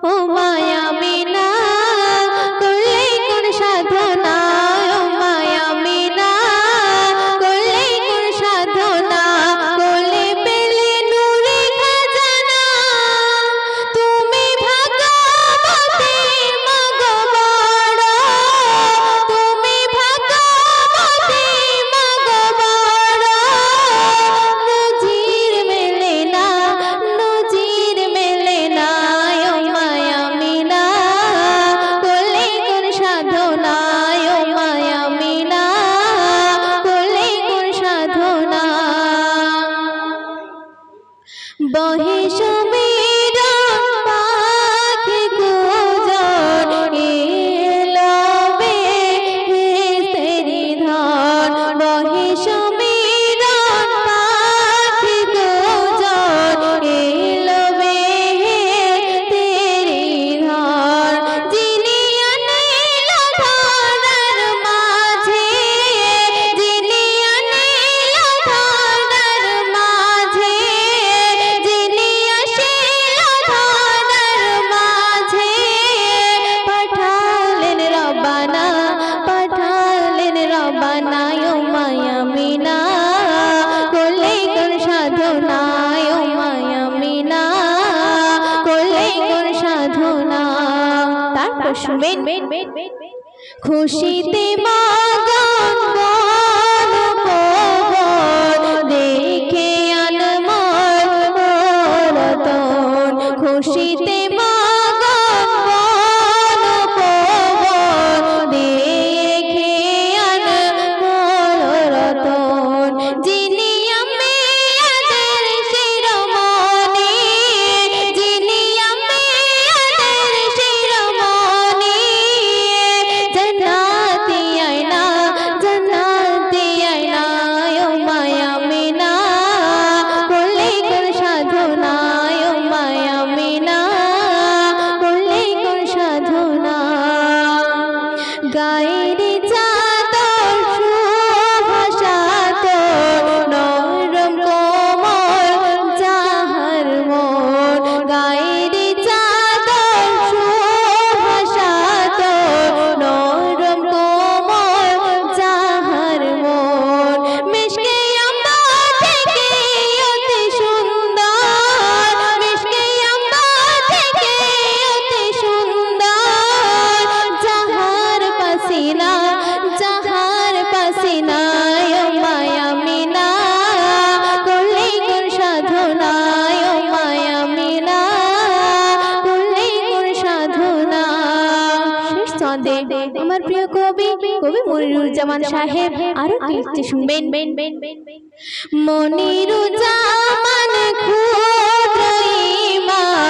ও মায়া মিনা করলে কোন সাধনা, ও মায়া মিনা করলে কোন সাধনা, করলে পেলে নূরে খাজানা। তুমি ভাগ্যবতী মাগো বড়, তুমি ভাগ্যবতী মাগো বড়। নজির মেলে না, নজির মেলে না, ও মায়া মিনা করলে কোন সাধনা, ও মায়া মিনা করলে কোন সাধনা। বহে সমীরণ পাখি গুজন, এলো বেহেশতেরি ধন। বহে সমীরণ পাখি গুজন, এলো বেহেশতেরি ধন। যিনি আনিল ধরার মাঝে, যিনি আনিল ধরার মাঝে, যিনি আসিল ধরার মাঝে। পাঠালেন রব্বানা, পাঠালেন রব্বানা, ও মায়া মিনা করলে কোন সাধনা, ও মায়া মিনা করলে কোন সাধনা। তারপর শুনবেন, খুশিতে মগন বন পবন, দেখে আনমোল রতন। খুশিতে মগন বন পবন, দেখে আনমোল রতন। যিনি আম্বিয়াদের শিরোমণি, যিনি আম্বিয়াদের শিরোমণি। জান্নাতি আয়না, জান্নাতি আয়না, ও মায়া মিনা করলে কোন সাধনা, ও মায়া মিনা করলে কোন সাধনা। গায়ের চাদর সুভাষাত, নরম কোমল যাহার মন। গায়ের চাদর সুভাষাত, নরম কোমল যাহার মন। মিশকে আম্বার থেকে অতি সুন্দর, মিশকে আম্বার থেকে অতি সুন্দর। যাহার পাসিনা, যাহার পাসিনা, ও মায়া মিনা করলে কোন সাধনা, ও মায়া মিনা করলে কোন সাধনা। শেষ ছন্দে আমার প্রিয় কবি মনিরুজ্জামান সাহেব আরো কীর্তি শুনবেন। মনিরুজ্জামান ক্ষুদ্র ইমান,